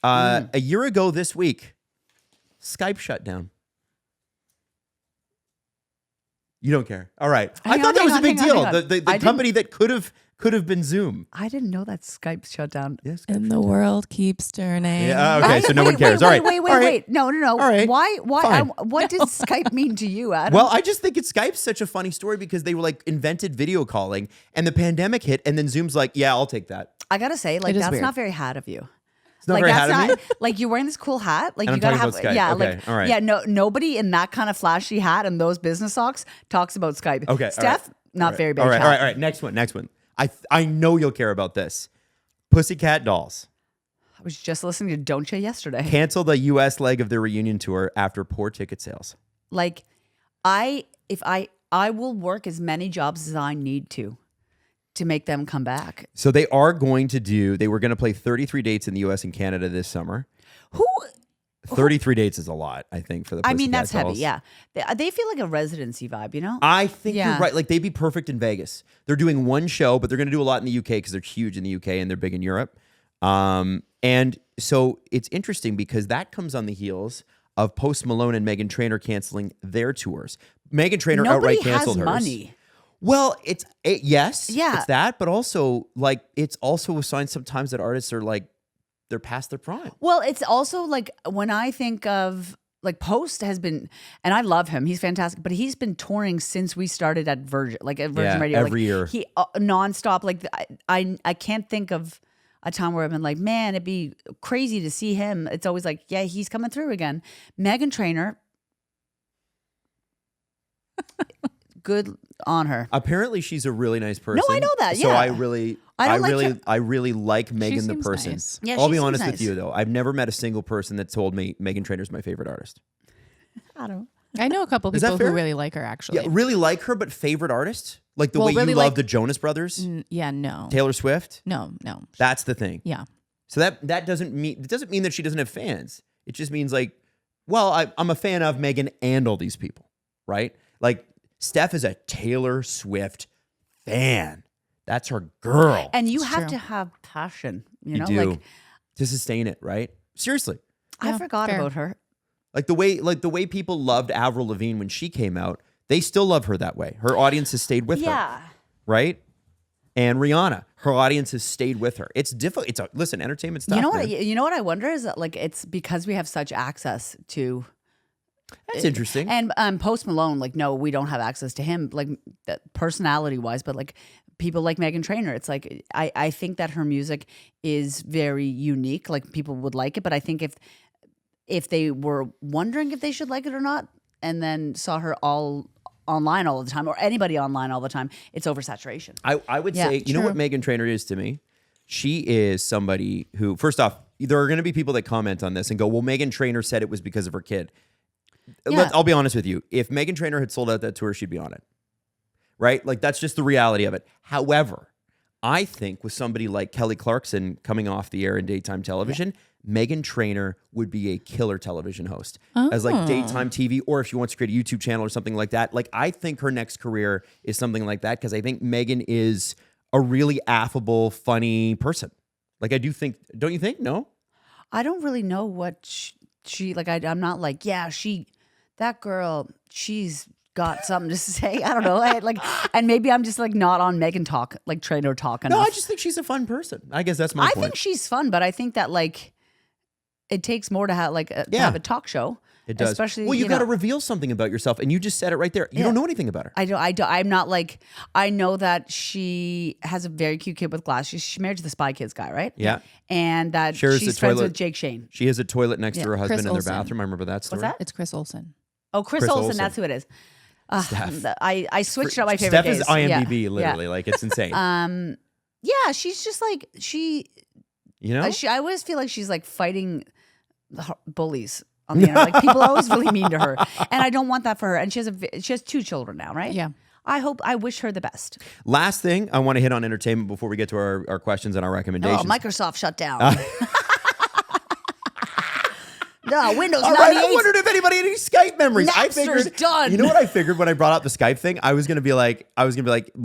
A year ago this week, Skype shut down. You don't care. All right. I thought that was a big deal. The company that could have been Zoom. I didn't know that Skype shut down. Yes, And the world keeps turning. Yeah, okay, so no one cares. All right. Wait. No. All right. Why? Fine. What did Skype mean to you, Adam? Well, I just think Skype's such a funny story because they were like invented video calling and the pandemic hit and then Zoom's like, yeah, I'll take that. I got to say, like, that's weird. not very hat of you. It's not very hat of me? Like, you're wearing this cool hat. Like, And you got to I'm have, talking about Skype. yeah, Okay, like, all right. yeah, nobody in that kind of flashy hat and those business socks talks about Skype. Okay. Steph, not very big All hat. right. Next one. I know you'll care about this. Pussycat Dolls I was just listening to Don't Ya yesterday. cancel the U.S. leg of their reunion tour after poor ticket sales. Like, I will work as many jobs as I need to make them come back. So they were going to play 33 dates in the U.S. and Canada this summer. 33 dates is a lot, I think, for the Pussycat that's Dolls. heavy, yeah. They feel like a residency vibe, you know? I think Yeah. you're right. Like, they'd be perfect in Vegas. They're doing one show, but they're going to do a lot in the UK because they're huge in the UK and they're big in Europe. And so it's interesting because that comes on the heels of Post Malone and Meghan Trainor canceling their tours. Meghan Trainor outright canceled hers. Nobody has money. Well, yes, Yeah. it's that, but also like it's also a sign sometimes that artists are like they're past their prime. Well, it's also like when I think of like Post has been, and I love him, he's fantastic, but he's been touring since we started at Virgin, like at Virgin Yeah, Radio, every like, year. he nonstop. Like I can't think of a time where I've been like, man, it'd be crazy to see him. It's always like, yeah, he's coming through again. Meghan Trainor, good on her. Apparently, she's a really nice person. No, I know that, So yeah. I really like Megan the seems person. nice. Yeah, I'll she be seems honest with nice. you though. I've never met a single person that told me Meghan Trainor's my favorite artist. I don't. I know a couple Is that people fair? who really like her, actually. Yeah, really like her, but favorite artist? Like the Well, way really you love like- the Jonas Brothers, Yeah, no. Taylor Swift. No. That's the thing. Yeah. So that doesn't mean that she doesn't have fans. It just means like, well, I'm a fan of Megan and all these people, right? Like Steph is a Taylor Swift fan. That's her girl. And you It's have true. to have passion, you You know, do like to sustain it, right? Seriously. I Yeah, forgot fair. about her. Like the way people loved Avril Lavigne when she came out, they still love her that way. Her audience has stayed with her, right? And Rihanna, her audience has stayed with her. It's difficult. Listen, entertainment stuff. You know what? man. You know what I wonder is that like it's because we have such access to. That's interesting. And Post Malone, like, no, we don't have access to him, like personality wise, but like people like Meghan Trainor, it's like I think that her music is very unique. Like people would like it, but I think if they were wondering if they should like it or not, and then saw her all online all the time, or anybody online all the time, it's oversaturation. I would Yeah, say, you know what Meghan Trainor is to me? She is somebody who, first off, there are going to be people that comment on this and go, well, Meghan Trainor said it was because of her kid. Yeah. I'll be honest with you. If Meghan Trainor had sold out that tour, she'd be on it. Right? Like, that's just the reality of it. However, I think with somebody like Kelly Clarkson coming off the air in daytime television, Meghan Trainor would be a killer television host as like daytime TV, or if she wants to create a YouTube channel or something like that. Like, I think her next career is something like that because I think Meghan is a really affable, funny person. Like, I do think, don't you think? No? I don't really know what she like. I'm not like, yeah, that girl, she's got something to say. I don't know. And maybe I'm just like not on Meghan talk, like Trainor talk enough. No, I just think she's a fun person. I guess that's my point. I think she's fun, but I think that like it takes more to have like to have a talk show. It does. Especially, well, you know, got to reveal something about yourself, and you just said it right there. You don't know anything about her. I'm not like, I know that she has a very cute kid with glasses. She's married to the Spy Kids guy, right? Yeah. And that Shares she's the friends toilet. with Jake Shane. She has a toilet next to her husband Chris in their Olsen. bathroom. I remember that story. What's that? It's Chris Olsen. Oh, Chris Chris Olsen, Olsen. that's who it is. Steph. I switched up my favorite Steph days. is IMDb, Yeah. literally. Yeah. Like, it's insane. Yeah, she's just like, You know? I always feel like she's like fighting the bullies on the internet. Like people are always really mean to her, and I don't want that for her. And she has 2 children now, right? Yeah. I wish her the best. Last thing I want to hit on entertainment before we get to our questions and our Oh, recommendations. Microsoft shut down. Windows All right, 98. I wondered if anybody had any Skype memories. I Napster's figured, done. You know what I figured when I brought up the Skype thing? I was gonna be like, blah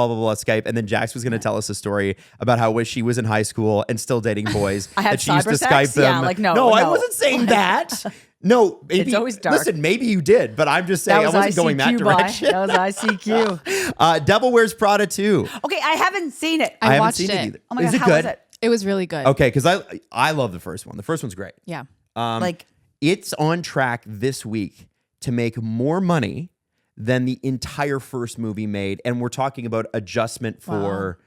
blah blah Skype, and then Jax was gonna tell us a story about how when she was in high school and still dating boys, I had that she used to cyber Skype sex? them. Yeah, like, no, I no. wasn't saying that. No, maybe, It's always dark. Listen, maybe you did, but I'm just saying I wasn't going that ICQ, direction. That was ICQ. Devil Wears Prada 2. Okay, I haven't seen it. I haven't watched seen it. either. Oh my Is God, it how good? was it? It was really good. Okay, because I love the first one. The first one's great. Yeah. Like, It's on track this week to make more money than the entire first movie made, and we're talking about adjustment for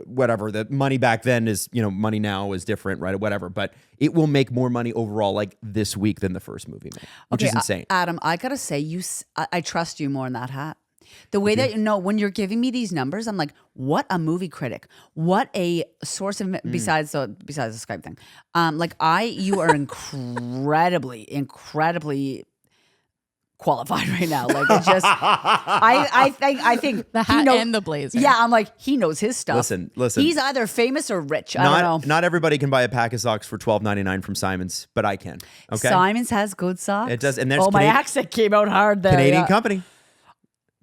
whatever the money back then is, money now is different, right? Whatever, but it will make more money overall like this week than the first movie made, which is insane. Adam, I gotta say, I trust you more in that hat. The way that when you're giving me these numbers, I'm like, what a movie critic, what a source of besides the Skype thing. You are incredibly qualified right now. Like it's just, I think The hat and the blazer. Yeah, I'm like, he knows his stuff. Listen. He's either famous or rich. I don't know. Not everybody can buy a pack of socks for $12.99 from Simons, but I can. Okay, Simons has good socks. It does, and there's my accent came out hard there. Canadian yeah. company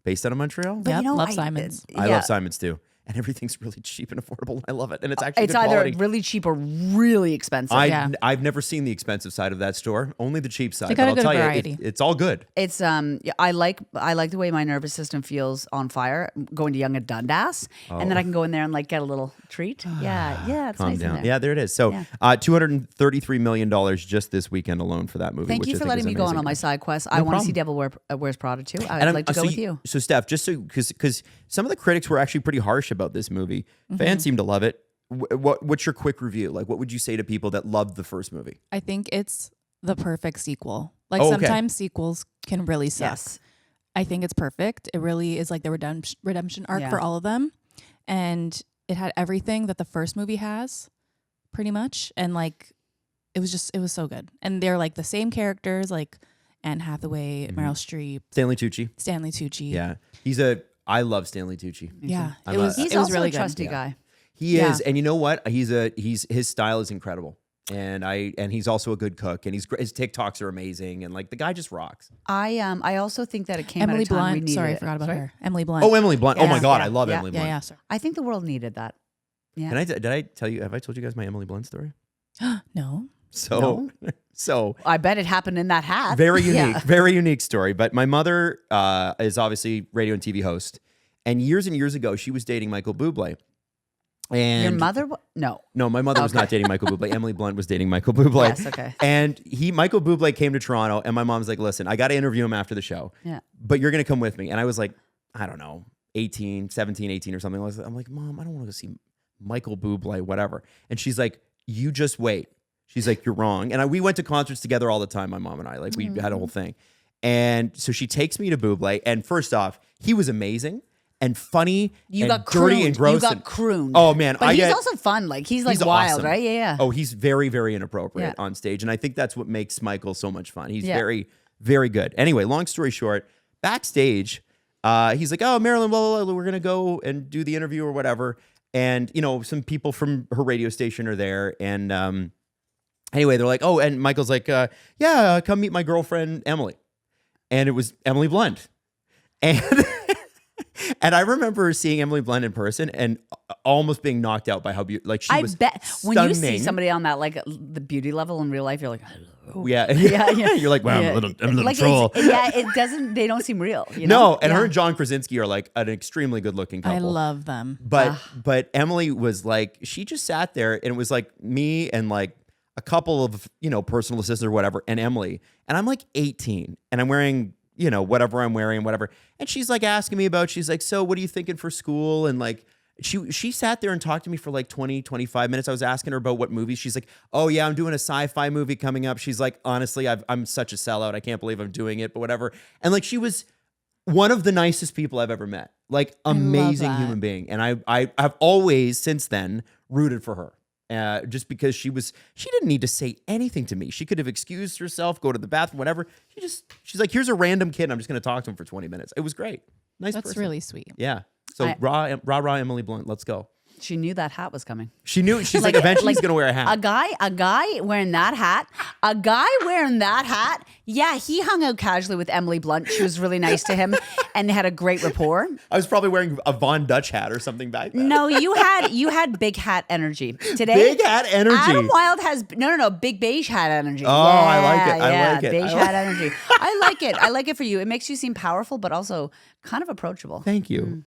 based out of Montreal. But Yep, love Simons. I yeah. love Simons too. And everything's really cheap and affordable. I love it. And it's actually It's good either quality. really cheap or really expensive. I've never seen the expensive side of that store, only the cheap side. They got But a I'll good tell variety. you, it's all good. It's I like the way my nervous system feels on fire going to Yonge and Dundas, and then I can go in there and like get a little treat. Yeah, it's Calm nice in down. there. Yeah, there it is. So Yeah. $233 million just this weekend alone for that movie. Thank which you I for think letting is me go on amazing. all my side quests. I want to see problem. Devil Wears Prada too. And I'd like to go with you. So Steph, just so because some of the critics were actually pretty harsh about this movie. Fans seem to love it. What's your quick review? Like, what would you say to people that loved the first movie? I think it's the perfect sequel. Like Oh, okay. sometimes sequels can really suck. Yes. I think it's perfect. It really is like the redemption arc Yeah. for all of them. And it had everything that the first movie has, pretty much. And like, it was so good. And they're like the same characters, like Anne Hathaway, Meryl Streep, Stanley Tucci. Stanley Tucci. Yeah, I love Stanley Tucci. Yeah. I'm It was, He's it was also really a trusty good. guy. He Yeah. is, and you know what? His style is incredible, and he's also a good cook, and his TikToks are amazing, and like the guy just rocks. I also think that it came Emily at a time we Blunt. needed Sorry, I it. forgot about her. Emily Blunt. Oh, Emily Blunt. Oh my Yeah, God, yeah, I love yeah. Emily yeah, Blunt. yeah. Sorry. I think the world needed that. Yeah. Did I tell you? Have I told you guys my Emily Blunt story? No. So I bet it happened in that hat. very unique, Yeah. very unique story. But my mother is obviously radio and TV host, and years ago she was dating Michael Bublé. And Your mother? No. No, my mother was not dating Michael Bublé. Emily Blunt was dating Michael Bublé. Yes, okay. And Michael Bublé came to Toronto, and my mom's like, "Listen, I got to interview him after the show. Yeah. But you're gonna come with me." And I was like, I don't know, 17, 18 or something. I'm like, Mom, I don't want to go see Michael Bublé, whatever. And she's like, you just wait. She's like, you're wrong. And we went to concerts together all the time, my mom and I. Like, we had a whole thing. And so she takes me to Bublé. And first off, he was amazing and funny You and got dirty crooned. and gross. You got and- crooned. Oh, man. But he's also fun. Like he's like wild, awesome. right? Yeah, yeah. Oh, he's very, very inappropriate Yeah. on stage. And I think that's what makes Michael so much fun. He's Yeah. very, very good. Anyway, long story short, backstage, he's like, oh, Marilyn, blah, blah, blah, we're going to go and do the interview or whatever. And, some people from her radio station are there. And anyway, they're like, oh, and Michael's like, yeah, come meet my girlfriend, Emily. And it was Emily Blunt. And and I remember seeing Emily Blunt in person and almost being knocked out by how beautiful, like she I was bet when you see stunning. somebody on that like the beauty level in real life, you're like, hello. Yeah. Yeah, yeah. You're like, wow, Yeah. I'm a little Like, troll. it doesn't. They don't seem real. You know? No, and Yeah. her and John Krasinski are like an extremely good looking couple. I love them. But Emily was like, she just sat there and it was like me and like a couple of, personal assistants or whatever, and Emily. And I'm like 18 and I'm wearing, whatever I'm wearing, whatever. And she's like asking me she's like, so what are you thinking for school? And like, she sat there and talked to me for like 20, 25 minutes. I was asking her about what movies. She's like, oh yeah, I'm doing a sci-fi movie coming up. She's like, honestly, I'm such a sellout. I can't believe I'm doing it, but whatever. And like, she was one of the nicest people I've ever met. Like amazing that. human being. And I've always since then rooted for her. Just because she didn't need to say anything to me. She could have excused herself, go to the bathroom, whatever. She's like, here's a random kid. I'm just going to talk to him for 20 minutes. It was great. Nice That's person. really sweet. Yeah. So raw Emily Blunt, let's go. She knew that hat was coming. She knew. She's like eventually he's gonna wear a hat. A guy wearing that hat. Yeah, he hung out casually with Emily Blunt. She was really nice to him, and they had a great rapport. I was probably wearing a Von Dutch hat or something back then. No, you had big hat energy today. Big hat energy. Adam Wilde has no big beige hat energy. Oh, I like it. I like it. Beige hat energy. I like it. I like it for you. It makes you seem powerful, but also kind of approachable. Thank you.